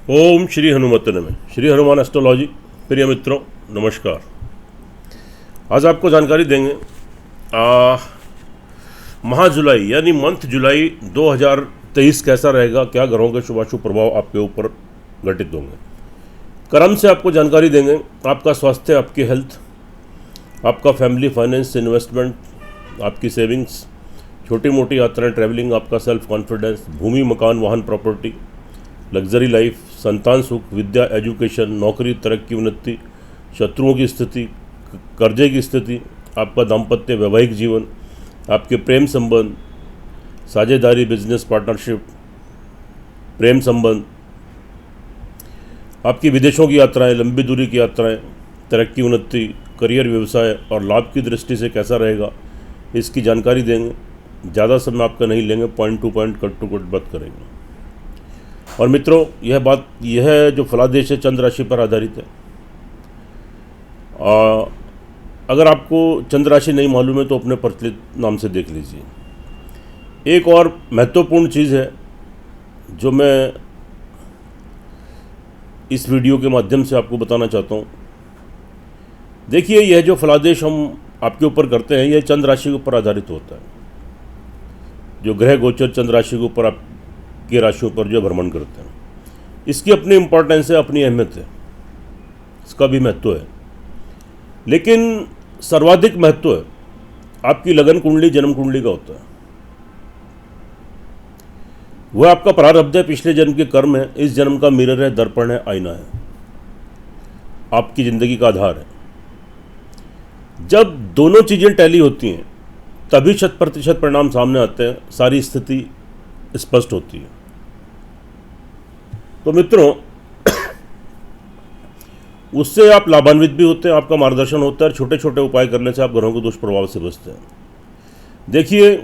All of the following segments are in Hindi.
ओम श्री हनुमत नमः। श्री हनुमान एस्ट्रोलॉजी। प्रिय मित्रों नमस्कार। आज आपको जानकारी देंगे माह जुलाई यानी मंथ जुलाई 2023 कैसा रहेगा, क्या ग्रहों के शुभाशुभ प्रभाव आपके ऊपर घटित होंगे। क्रम से आपको जानकारी देंगे आपका स्वास्थ्य, आपकी हेल्थ, आपका फैमिली, फाइनेंस, इन्वेस्टमेंट, आपकी सेविंग्स, छोटी मोटी यात्राएं, ट्रैवलिंग, आपका सेल्फ कॉन्फिडेंस, भूमि, मकान, वाहन, प्रॉपर्टी, लग्जरी लाइफ, संतान सुख, विद्या, एजुकेशन, नौकरी, तरक्की, उन्नति, शत्रुओं की स्थिति, कर्जे की स्थिति, आपका दाम्पत्य, वैवाहिक जीवन, आपके प्रेम संबंध, साझेदारी, बिजनेस पार्टनरशिप, प्रेम संबंध, आपकी विदेशों की यात्राएं, लंबी दूरी की यात्राएं, तरक्की, उन्नति, करियर, व्यवसाय और लाभ की दृष्टि से कैसा रहेगा, इसकी जानकारी देंगे। ज़्यादा समय आपका नहीं लेंगे, point to point, cut to cut बात करेंगे। और मित्रों यह जो फलादेश है चंद्र राशि पर आधारित है। अगर आपको चंद्र राशि नहीं मालूम है तो अपने प्रचलित नाम से देख लीजिए। एक और महत्वपूर्ण चीज़ है जो मैं इस वीडियो के माध्यम से आपको बताना चाहता हूँ। देखिए, यह जो फलादेश हम आपके ऊपर करते हैं यह चंद्र राशि के ऊपर आधारित होता है। जो ग्रह गोचर चंद्र राशि के ऊपर आपकी राशियों पर जो भ्रमण करते हैं, इसकी अपनी इम्पोर्टेंस है, अपनी अहमियत है, इसका भी महत्व है। लेकिन सर्वाधिक महत्व है आपकी लगन कुंडली, जन्म कुंडली का होता है। वह आपका प्रारब्ध है, पिछले जन्म के कर्म है, इस जन्म का मिरर है, दर्पण है, आईना है, आपकी ज़िंदगी का आधार है। जब दोनों चीज़ें टैली होती हैं तभी 100% परिणाम सामने आते हैं, सारी स्थिति स्पष्ट होती है। तो मित्रों, उससे आप लाभान्वित भी होते हैं, आपका मार्गदर्शन होता है, और छोटे छोटे उपाय करने से आप ग्रहों के दुष्प्रभाव से बचते हैं। देखिए,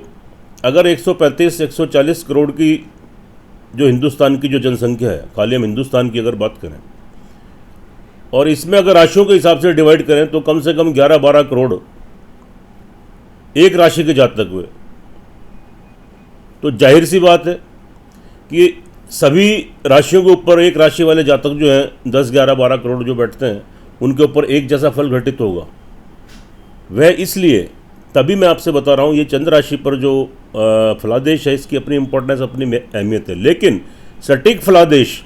अगर 135-140 करोड़ की जो हिंदुस्तान की जो जनसंख्या है, खाली हम हिंदुस्तान की अगर बात करें, और इसमें अगर राशियों के हिसाब से डिवाइड करें तो कम से कम 11-12 करोड़ एक राशि के जातक हुए। तो जाहिर सी बात है कि सभी राशियों के ऊपर एक राशि वाले जातक जो हैं 10-11-12 करोड़ जो बैठते हैं उनके ऊपर एक जैसा फल घटित होगा। वह इसलिए तभी मैं आपसे बता रहा हूँ, ये चंद्र राशि पर जो फलादेश है इसकी अपनी इम्पोर्टेंस, अपनी अहमियत है। लेकिन सटीक फलादेश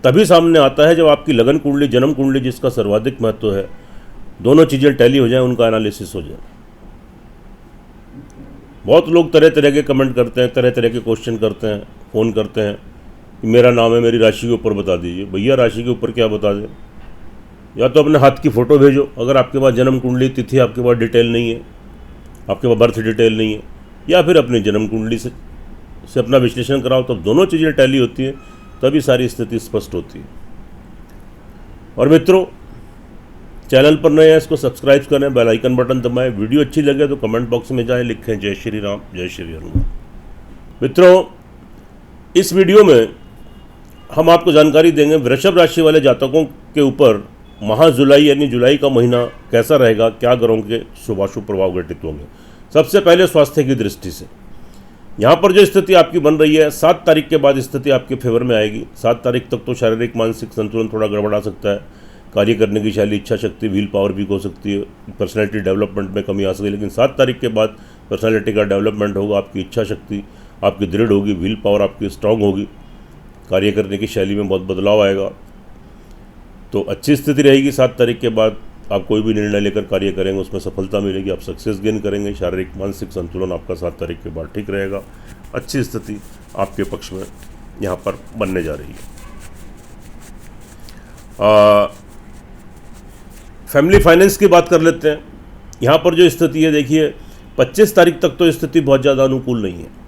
तभी सामने आता है जब आपकी लगन कुंडली, जन्म कुंडली जिसका सर्वाधिक महत्व है, दोनों चीज़ें टैली हो जाए, उनका एनालिसिस हो जाए। बहुत लोग तरह तरह के कमेंट करते हैं, तरह तरह के क्वेश्चन करते हैं, फ़ोन करते हैं कि मेरा नाम है, मेरी राशि के ऊपर बता दीजिए। भैया, राशि के ऊपर क्या बता दें? या तो अपने हाथ की फ़ोटो भेजो, अगर आपके पास जन्म कुंडली, तिथि आपके पास डिटेल नहीं है, आपके पास बर्थ डिटेल नहीं है, या फिर अपनी जन्म कुंडली से अपना विश्लेषण कराओ। तब दोनों चीज़ें टैली होती हैं, तभी सारी स्थिति स्पष्ट होती है। और मित्रों, चैनल पर नए हैं इसको सब्सक्राइब करें, बेल आइकन बटन दबाएं। वीडियो अच्छी लगे तो कमेंट बॉक्स में जाएं, लिखें जय श्री राम, जय श्री हनुमान। मित्रों, इस वीडियो में हम आपको जानकारी देंगे वृषभ राशि वाले जातकों के ऊपर माह जुलाई यानी जुलाई का महीना कैसा रहेगा, क्या ग्रहों के शुभाशुभ प्रभाव घटित होंगे। सबसे पहले स्वास्थ्य की दृष्टि से यहाँ पर जो स्थिति आपकी बन रही है, 7 तारीख के बाद स्थिति आपके फेवर में आएगी। 7 तारीख तक तो शारीरिक मानसिक संतुलन थोड़ा गड़बड़ा सकता है, कार्य करने की शैली, इच्छा शक्ति, व्हील पावर वीक हो सकती है, पर्सनैलिटी डेवलपमेंट में कमी आ सकती है। लेकिन 7 तारीख के बाद पर्सनैलिटी का डेवलपमेंट होगा, आपकी इच्छा शक्ति आपकी दृढ़ होगी, व्हील पावर आपकी स्ट्रांग होगी, कार्य करने की शैली में बहुत बदलाव आएगा। तो अच्छी स्थिति रहेगी। 7 तारीख के बाद आप कोई भी निर्णय लेकर कार्य करेंगे उसमें सफलता मिलेगी, आप सक्सेस गेन करेंगे। शारीरिक मानसिक संतुलन आपका 7 तारीख के बाद ठीक रहेगा। अच्छी स्थिति आपके पक्ष में यहाँ पर बनने जा रही है। फैमिली फाइनेंस की बात कर लेते हैं। यहाँ पर जो स्थिति है, देखिए 25 तारीख तक तो स्थिति बहुत ज़्यादा अनुकूल नहीं है।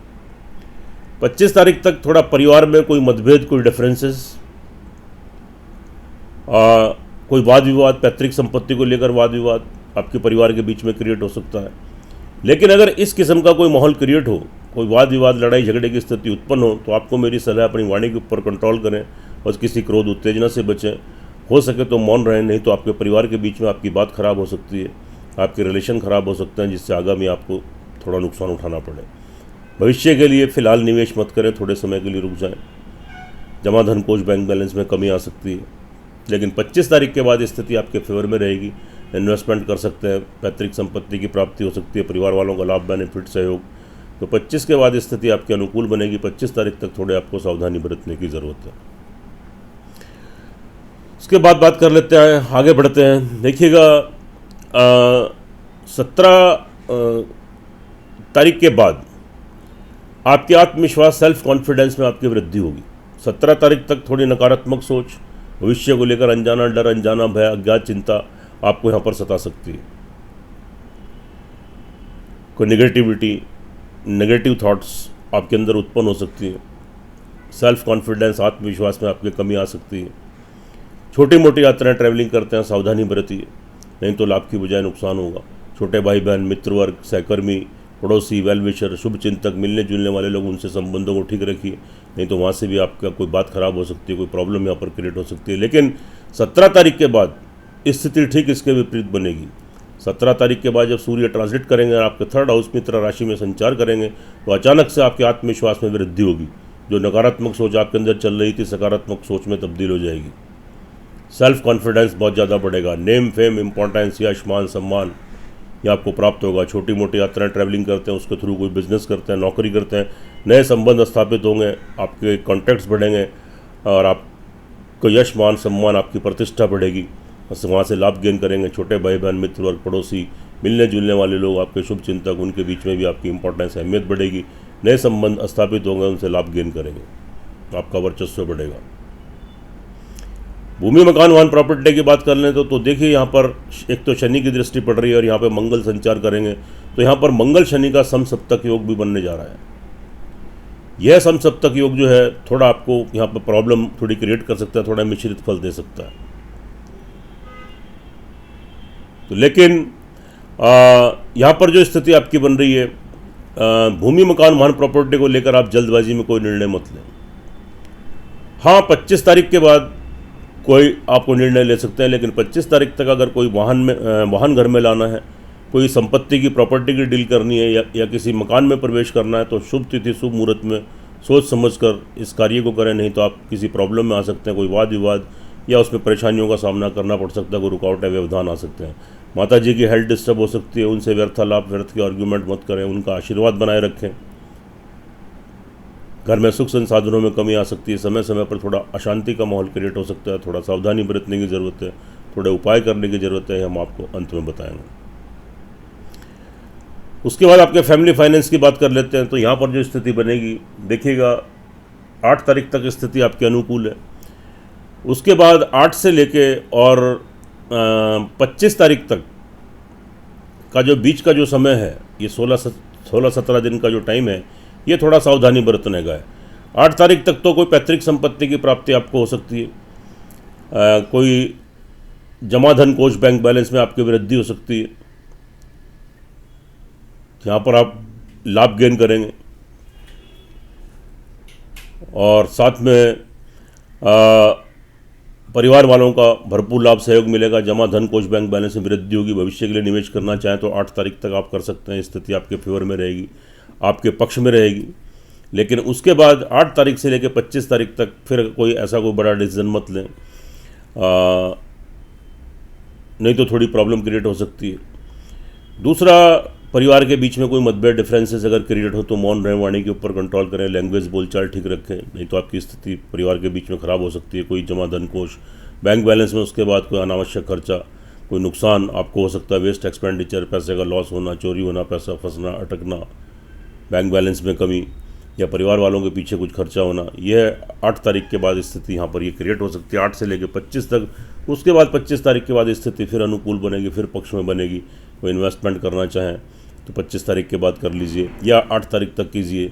25 तारीख तक थोड़ा परिवार में कोई मतभेद, कोई डिफरेंसेस, कोई वाद विवाद, पैतृक संपत्ति को लेकर वाद विवाद आपके परिवार के बीच में क्रिएट हो सकता है। लेकिन अगर इस किस्म का कोई माहौल क्रिएट हो, कोई वाद विवाद, लड़ाई झगड़े की स्थिति उत्पन्न हो, तो आपको मेरी सलाह अपनी वाणी के ऊपर कंट्रोल करें और किसी क्रोध उत्तेजना से बचें। हो सके तो मौन रहें, नहीं तो आपके परिवार के बीच में आपकी बात खराब हो सकती है, आपके रिलेशन खराब हो सकते हैं, जिससे आगामी आपको थोड़ा नुकसान उठाना पड़े। भविष्य के लिए फ़िलहाल निवेश मत करें, थोड़े समय के लिए रुक जाएं। जमा धन कोष बैंक बैलेंस में कमी आ सकती है। लेकिन 25 तारीख के बाद स्थिति आपके फेवर में रहेगी। इन्वेस्टमेंट कर सकते हैं, पैतृक संपत्ति की प्राप्ति हो सकती है, परिवार वालों का लाभ, बेनिफिट, सहयोग। तो 25 के बाद स्थिति आपके अनुकूल बनेगी। 25 तारीख तक थोड़े आपको सावधानी बरतने की ज़रूरत है। उसके बाद बात कर लेते हैं, आगे बढ़ते हैं। देखिएगा 17 तारीख के बाद आपके आत्मविश्वास, सेल्फ कॉन्फिडेंस में आपकी वृद्धि होगी। 17 तारीख तक थोड़ी नकारात्मक सोच, भविष्य को लेकर अनजाना डर, अनजाना भय, अज्ञात चिंता आपको यहाँ पर सता सकती है। कोई नेगेटिविटी, नेगेटिव थॉट्स आपके अंदर उत्पन्न हो सकती है। सेल्फ कॉन्फिडेंस, आत्मविश्वास में आपकी कमी आ सकती है। छोटी मोटी यात्राएं, ट्रैवलिंग करते हैं, सावधानी बरतिए, नहीं तो लाभ की बजाय नुकसान होगा। छोटे भाई बहन, मित्र वर्ग, सहकर्मी, पड़ोसी, वेल विशर, शुभ चिंतक, मिलने जुलने वाले लोग, उनसे संबंधों को ठीक रखिए, नहीं तो वहाँ से भी आपका कोई बात खराब हो सकती है, कोई प्रॉब्लम यहाँ पर क्रिएट हो सकती है। लेकिन 17 तारीख के बाद स्थिति ठीक इसके विपरीत बनेगी। 17 तारीख के बाद जब सूर्य ट्रांजिट करेंगे और आपके 3rd हाउस मित्र राशि में संचार करेंगे तो अचानक से आपके आत्मविश्वास में वृद्धि होगी। जो नकारात्मक सोच आपके अंदर चल रही थी सकारात्मक सोच में तब्दील हो जाएगी। सेल्फ कॉन्फिडेंस बहुत ज़्यादा बढ़ेगा। नेम, फेम, इंपॉर्टेंस, यश, मान, सम्मान ये आपको प्राप्त होगा। छोटी मोटी यात्राएं, ट्रैवलिंग करते हैं, उसके थ्रू कोई बिजनेस करते हैं, नौकरी करते हैं, नए संबंध स्थापित होंगे, आपके कॉन्टैक्ट्स बढ़ेंगे और आपको यश, मान, सम्मान, आपकी प्रतिष्ठा बढ़ेगी। बस वहाँ से लाभ गेन करेंगे। छोटे भाई बहन, मित्र वर्ग, पड़ोसी, मिलने जुलने वाले लोग, आपके शुभ चिंतक, उनके बीच में भी आपकी इंपॉर्टेंस, अहमियत बढ़ेगी। नए संबंध स्थापित होंगे, उनसे लाभ गेन करेंगे, आपका वर्चस्व बढ़ेगा। भूमि, मकान, वाहन, प्रॉपर्टी की बात कर लें तो देखिए यहाँ पर एक तो शनि की दृष्टि पड़ रही है और यहाँ पे मंगल संचार करेंगे, तो यहाँ पर मंगल शनि का समसप्तक योग भी बनने जा रहा है। यह समसप्तक योग जो है थोड़ा आपको यहाँ पर प्रॉब्लम थोड़ी क्रिएट कर सकता है, थोड़ा मिश्रित फल दे सकता है। तो लेकिन यहाँ पर जो स्थिति आपकी बन रही है, भूमि, मकान, वाहन, प्रॉपर्टी को लेकर आप जल्दबाजी में कोई निर्णय मत लें। हाँ, 25 तारीख के बाद कोई आपको निर्णय ले सकते हैं, लेकिन 25 तारीख तक अगर कोई वाहन घर में लाना है, कोई संपत्ति की, प्रॉपर्टी की डील करनी है या किसी मकान में प्रवेश करना है तो शुभ तिथि, शुभ मुहूर्त में सोच समझकर इस कार्य को करें, नहीं तो आप किसी प्रॉब्लम में आ सकते हैं। कोई वाद विवाद या उसमें परेशानियों का सामना करना पड़ सकता है, कोई रुकावटें, व्यवधान आ सकते हैं। माता जी की हेल्थ डिस्टर्ब हो सकती है, उनसे व्यर्थालाप, व्यर्थ के आर्ग्यूमेंट मत करें, उनका आशीर्वाद बनाए रखें। घर में सुख संसाधनों में कमी आ सकती है, समय समय पर थोड़ा अशांति का माहौल क्रिएट हो सकता है, थोड़ा सावधानी बरतने की ज़रूरत है, थोड़े उपाय करने की ज़रूरत है, हम आपको अंत में बताएंगे। उसके बाद आपके फैमिली फाइनेंस की बात कर लेते हैं। तो यहाँ पर जो स्थिति बनेगी, देखिएगा 8 तारीख तक स्थिति आपके अनुकूल है। उसके बाद 8 से लेके और 25 तारीख तक का जो बीच का जो समय है, ये 16-17 दिन का जो टाइम है, ये थोड़ा सावधानी बरतने का है। 8 तारीख तक तो कोई पैतृक संपत्ति की प्राप्ति आपको हो सकती है, कोई जमा धन कोष बैंक बैलेंस में आपकी वृद्धि हो सकती है, यहाँ पर आप लाभ गेन करेंगे और साथ में परिवार वालों का भरपूर लाभ, सहयोग मिलेगा। जमा धन कोष बैंक बैलेंस में वृद्धि होगी। भविष्य के लिए निवेश करना चाहें तो 8 तारीख तक आप कर सकते हैं। स्थिति आपके फेवर में रहेगी, आपके पक्ष में रहेगी। लेकिन उसके बाद 8 तारीख से लेकर 25 तारीख तक फिर कोई ऐसा कोई बड़ा डिसीजन मत लें, नहीं तो थोड़ी प्रॉब्लम क्रिएट हो सकती है। दूसरा, परिवार के बीच में कोई मतभेद, डिफरेंसेस अगर क्रिएट हो तो मौन रहें, वाणी के ऊपर कंट्रोल करें, लैंग्वेज बोलचाल ठीक रखें, नहीं तो आपकी स्थिति परिवार के बीच में ख़राब हो सकती है। कोई जमा धन कोष बैंक बैलेंस में उसके बाद कोई अनावश्यक खर्चा, कोई नुकसान आपको हो सकता है, वेस्ट एक्सपेंडिचर, पैसे का लॉस होना, चोरी होना, पैसा फंसना, अटकना, बैंक बैलेंस में कमी या परिवार वालों के पीछे कुछ खर्चा होना। यह 8 तारीख के बाद स्थिति यहाँ पर ये क्रिएट हो सकती है, 8 से लेकर 25 तक। उसके बाद 25 तारीख के बाद स्थिति फिर अनुकूल बनेगी, फिर पक्ष में बनेगी। कोई इन्वेस्टमेंट करना चाहें तो 25 तारीख के बाद कर लीजिए या 8 तारीख तक कीजिए।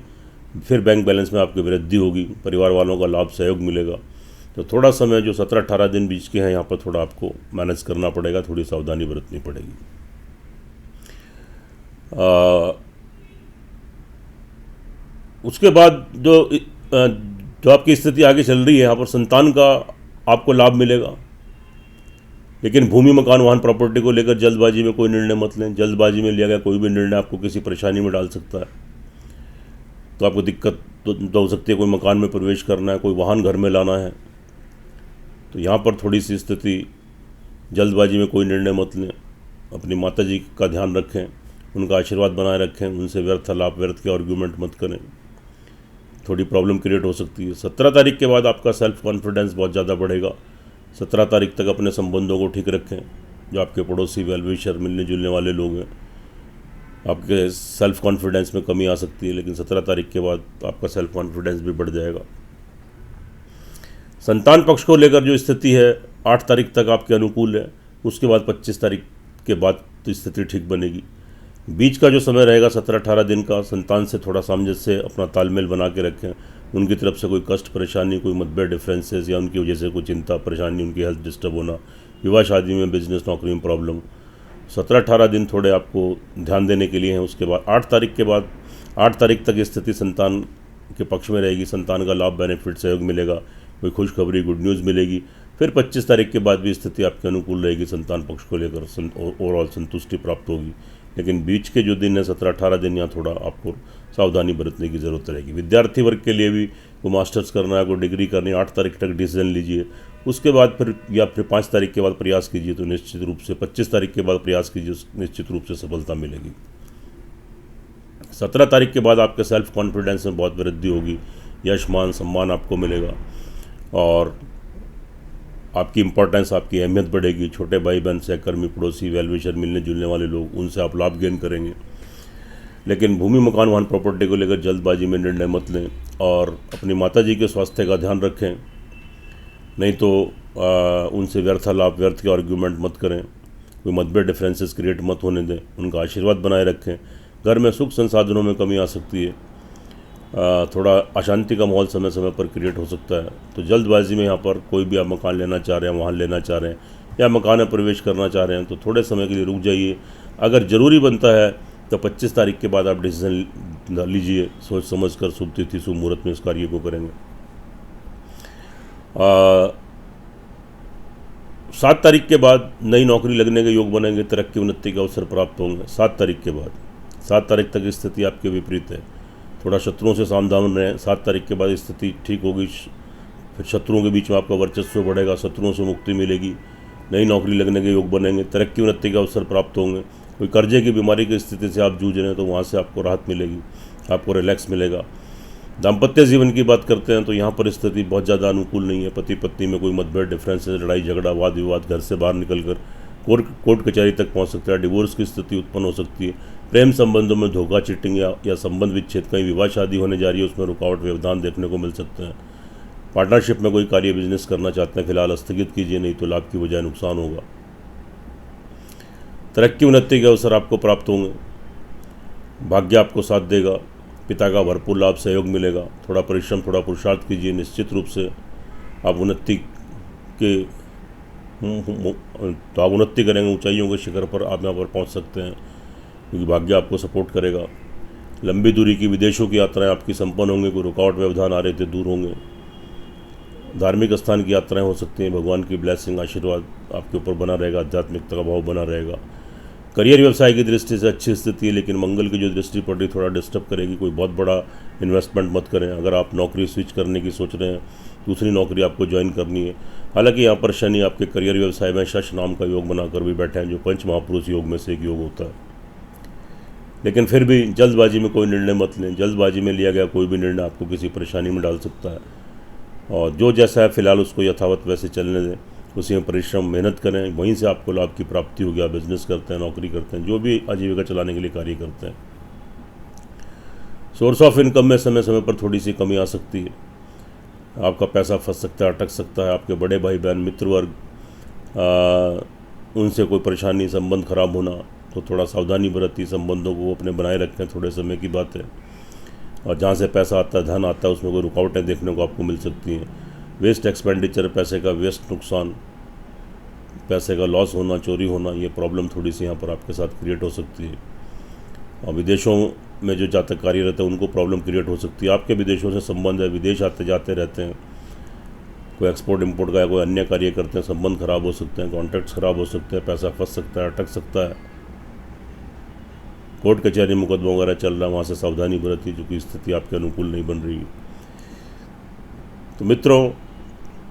फिर बैंक बैलेंस में आपकी वृद्धि होगी, परिवार वालों का लाभ, सहयोग मिलेगा। तो थोड़ा समय जो 17-18 दिन बीच के हैं, यहाँ पर थोड़ा आपको मैनेज करना पड़ेगा, थोड़ी सावधानी बरतनी पड़ेगी। उसके बाद जो आपकी स्थिति आगे चल रही है, यहाँ पर संतान का आपको लाभ मिलेगा। लेकिन भूमि, मकान, वाहन, प्रॉपर्टी को लेकर जल्दबाजी में कोई निर्णय मत लें। जल्दबाजी में लिया गया कोई भी निर्णय आपको किसी परेशानी में डाल सकता है। तो आपको दिक्कत तो हो सकती है, कोई मकान में प्रवेश करना है, कोई वाहन घर में लाना है। तो यहाँ पर थोड़ी सी स्थिति, जल्दबाजी में कोई निर्णय मत लें, अपनी माता जी का ध्यान रखें, उनका आशीर्वाद बनाए रखें, उनसे व्यर्थ लाभ व्यर्थ के आर्ग्यूमेंट मत करें, थोड़ी प्रॉब्लम क्रिएट हो सकती है। 17 तारीख के बाद आपका सेल्फ कॉन्फिडेंस बहुत ज़्यादा बढ़ेगा। 17 तारीख तक अपने संबंधों को ठीक रखें। जो आपके पड़ोसी, वेल विशर, मिलने जुलने वाले लोग हैं, आपके सेल्फ कॉन्फिडेंस में कमी आ सकती है, लेकिन 17 तारीख के बाद आपका सेल्फ कॉन्फिडेंस भी बढ़ जाएगा। संतान पक्ष को लेकर जो स्थिति है 8 तारीख तक आपके अनुकूल है, उसके बाद 25 तारीख के बाद तो स्थिति ठीक बनेगी। बीच का जो समय रहेगा 17-18 दिन का, संतान से थोड़ा सामंजस्य, अपना तालमेल बना के रखें। उनकी तरफ से कोई कष्ट परेशानी, कोई मतभेद, डिफरेंसेस या उनकी वजह से कोई चिंता परेशानी, उनकी हेल्थ डिस्टर्ब होना, विवाह शादी में, बिजनेस नौकरी में प्रॉब्लम, 17-18 दिन थोड़े आपको ध्यान देने के लिए हैं। उसके बाद 8 तारीख के बाद 8 तारीख तक स्थिति संतान के पक्ष में रहेगी। संतान का लाभ, बेनिफिट, सहयोग मिलेगा, कोई खुशखबरी, गुड न्यूज़ मिलेगी। फिर 25 तारीख के बाद भी स्थिति आपके अनुकूल रहेगी। संतान पक्ष को लेकर ओवरऑल संतुष्टि प्राप्त होगी। लेकिन बीच के जो दिन है 17-18 दिन, यहाँ थोड़ा आपको सावधानी बरतने की ज़रूरत रहेगी। विद्यार्थी वर्ग के लिए भी कोई मास्टर्स करना है, कोई डिग्री करनी है, 8 तारीख तक डिसीजन लीजिए। उसके बाद फिर 5 तारीख के बाद प्रयास कीजिए तो निश्चित रूप से, 25 तारीख के बाद प्रयास कीजिए, निश्चित रूप से सफलता मिलेगी। 17 तारीख के बाद आपके सेल्फ कॉन्फिडेंस में बहुत वृद्धि होगी। यश, मान, सम्मान आपको मिलेगा और आपकी इम्पोर्टेंस, आपकी अहमियत बढ़ेगी। छोटे भाई बहन, सहकर्मी, पड़ोसी, वेल विशर, मिलने जुलने वाले लोग, उनसे आप लाभ गेन करेंगे। लेकिन भूमि, मकान, वाहन, प्रॉपर्टी को लेकर जल्दबाजी में निर्णय मत लें और अपनी माता जी के स्वास्थ्य का ध्यान रखें। नहीं तो उनसे व्यर्थ लाभ व्यर्थ के आर्ग्यूमेंट मत करें, कोई मतभेद, डिफरेंसेस क्रिएट मत होने दें, उनका आशीर्वाद बनाए रखें। घर में सुख संसाधनों में कमी आ सकती है, थोड़ा अशांति का माहौल समय समय पर क्रिएट हो सकता है। तो जल्दबाजी में यहाँ पर कोई भी आप मकान लेना चाह रहे हैं, वाहन लेना चाह रहे हैं या मकान में प्रवेश करना चाह रहे हैं तो थोड़े समय के लिए रुक जाइए। अगर ज़रूरी बनता है तो 25 तारीख के बाद आप डिसीजन लीजिए, सोच समझ कर शुभ तिथि शुभ मुहूर्त में इस कार्य को करेंगे। 7 तारीख के बाद नई नौकरी लगने के योग बनेंगे, तरक्की उन्नति के अवसर प्राप्त होंगे। 7 तारीख के बाद, 7 तारीख तक स्थिति आपके विपरीत है, थोड़ा शत्रुओं से सावधान रहें। 7 तारीख के बाद स्थिति ठीक होगी, फिर शत्रुओं के बीच में आपका वर्चस्व बढ़ेगा, शत्रुओं से मुक्ति मिलेगी, नई नौकरी लगने के योग बनेंगे, तरक्की उन्नति के अवसर प्राप्त होंगे। कोई कर्जे की बीमारी की स्थिति से आप जूझ रहे हैं तो वहाँ से आपको राहत मिलेगी, आपको रिलैक्स मिलेगा। दाम्पत्य जीवन की बात करते हैं तो यहाँ पर स्थिति बहुत ज़्यादा अनुकूल नहीं है। पति पत्नी में कोई मतभेद, डिफरेंसेस, लड़ाई झगड़ा, वाद विवाद, घर से बाहर निकलकर कोर्ट कचहरी तक पहुँच सकता है, डिवोर्स की स्थिति उत्पन्न हो सकती है। प्रेम संबंधों में धोखा, चीटिंग या संबंध विच्छेद, कहीं विवाह शादी होने जा रही है उसमें रुकावट, व्यवधान देखने को मिल सकते हैं। पार्टनरशिप में कोई कार्य बिजनेस करना चाहते हैं फिलहाल स्थगित कीजिए, नहीं तो लाभ की बजाय नुकसान होगा। तरक्की उन्नति के अवसर आपको प्राप्त होंगे, भाग्य आपको साथ देगा, पिता का भरपूर लाभ सहयोग मिलेगा। थोड़ा परिश्रम, थोड़ा पुरुषार्थ कीजिए, निश्चित रूप से आप उन्नति करेंगे, ऊंचाइयों के शिखर पर आप यहाँ पर पहुँच सकते हैं क्योंकि भाग्य आपको सपोर्ट करेगा। लंबी दूरी की विदेशों की यात्राएं आपकी संपन्न होंगी, कोई रुकावट व्यवधान आ रहे थे दूर होंगे। धार्मिक स्थान की यात्राएं हो सकती हैं, भगवान की ब्लेसिंग, आशीर्वाद आपके ऊपर बना रहेगा, आध्यात्मिकता का भाव बना रहेगा। करियर व्यवसाय की दृष्टि से अच्छी स्थिति है, लेकिन मंगल की जो दृष्टि पड़ रही थोड़ा डिस्टर्ब करेगी। कोई बहुत बड़ा इन्वेस्टमेंट मत करें। अगर आप नौकरी स्विच करने की सोच रहे हैं, दूसरी नौकरी आपको ज्वाइन करनी है, हालांकि यहाँ पर शनि आपके करियर व्यवसाय में शश नाम का योग बनाकर भी बैठे हैं, जो पंच महापुरुष योग में से एक योग होता है। लेकिन फिर भी जल्दबाजी में कोई निर्णय मत लें। जल्दबाजी में लिया गया कोई भी निर्णय आपको किसी परेशानी में डाल सकता है और जो जैसा है फिलहाल उसको यथावत वैसे चलने दें। उसी में परिश्रम, मेहनत करें, वहीं से आपको लाभ की प्राप्ति होगी। आप बिजनेस करते हैं, नौकरी करते हैं, जो भी आजीविका चलाने के लिए कार्य करते हैं। सोर्स ऑफ इनकम में समय समय पर थोड़ी सी कमी आ सकती है, आपका पैसा फंस सकता है, अटक सकता है। आपके बड़े भाई बहन, मित्र वर्ग, उनसे कोई परेशानी, संबंध खराब होना, तो थोड़ा सावधानी बरती, संबंधों को अपने बनाए रखें, थोड़े समय की बात है। और जहाँ से पैसा आता है, धन आता है, उसमें कोई रुकावटें देखने को आपको मिल सकती हैं। वेस्ट एक्सपेंडिचर, पैसे का वेस्ट नुकसान, पैसे का लॉस होना, चोरी होना, ये प्रॉब्लम थोड़ी सी यहाँ पर आपके साथ क्रिएट हो सकती है। और विदेशों में जो जातक कार्यरत है उनको प्रॉब्लम क्रिएट हो सकती है। आपके विदेशों से संबंध है, विदेश आते जाते रहते हैं, कोई एक्सपोर्ट इम्पोर्ट का या कोई अन्य कार्य करते हैं, संबंध खराब हो सकते हैं, कॉन्ट्रैक्ट्स खराब हो सकते हैं, पैसा फंस सकता है, अटक सकता है। कोर्ट कचहरी मुकदमा वगैरह चल रहा है, वहाँ से सावधानी बरतिए क्योंकि स्थिति आपके अनुकूल नहीं बन रही है। तो मित्रों,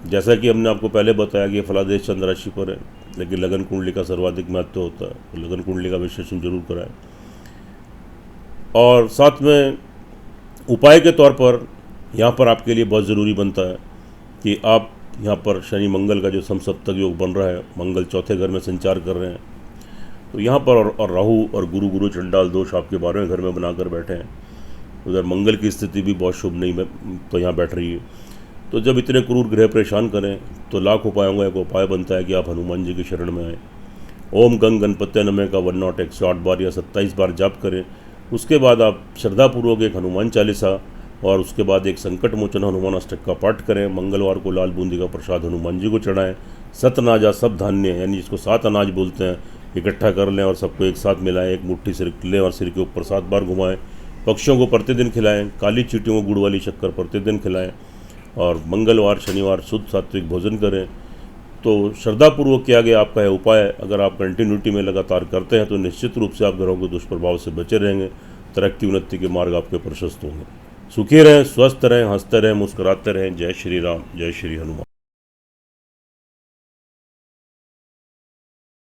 जैसा कि हमने आपको पहले बताया कि फलादेश चंद्र राशि पर है, लेकिन लगन कुंडली का सर्वाधिक महत्व होता है, तो लगन कुंडली का विश्लेषण जरूर कराएं। और साथ में उपाय के तौर पर यहाँ पर आपके लिए बहुत ज़रूरी बनता है कि आप यहाँ पर शनि मंगल का जो समसप्तक योग बन रहा है, मंगल चौथे घर में संचार कर रहे हैं, तो यहाँ पर और राहु और गुरु चंडाल दोष आपके 12वें घर में बनाकर बैठे हैं। उधर मंगल की स्थिति भी बहुत शुभ नहीं तो यहाँ बैठ रही है। तो जब इतने क्रूर ग्रह परेशान करें तो लाख उपायों का एक उपाय बनता है कि आप हनुमान जी की शरण में आएँ। ओम गंग गणपत्य नमः का 108 बार या 27 बार जाप करें। उसके बाद आप श्रद्धापूर्वक एक हनुमान चालीसा और उसके बाद एक संकट मोचन हनुमान अष्टक का पाठ करें। मंगलवार को लाल बूंदी का प्रसाद हनुमान जी को चढ़ाएं। सतनाजा सब धान्य यानी जिसको 7 अनाज बोलते हैं इकट्ठा कर लें और सबको एक साथ मिलाएं। एक मुट्ठी सिर लें और सिर के ऊपर 7 बार घुमाएं। पक्षियों को प्रतिदिन खिलाएं। काली चींटियों को गुड़ वाली शक्कर प्रतिदिन खिलाएं और मंगलवार शनिवार शुद्ध सात्विक भोजन करें। तो श्रद्धापूर्वक किया गया आपका यह उपाय अगर आप कंटिन्यूटी में लगातार करते हैं तो निश्चित रूप से आप ग्रहों के दुष्प्रभाव से बचे रहेंगे। तरक्की उन्नति के मार्ग आपके प्रशस्त होंगे। सुखी रहें, स्वस्थ रहें, हंसते रहें, मुस्कुराते रहें। जय श्री राम, जय श्री हनुमान।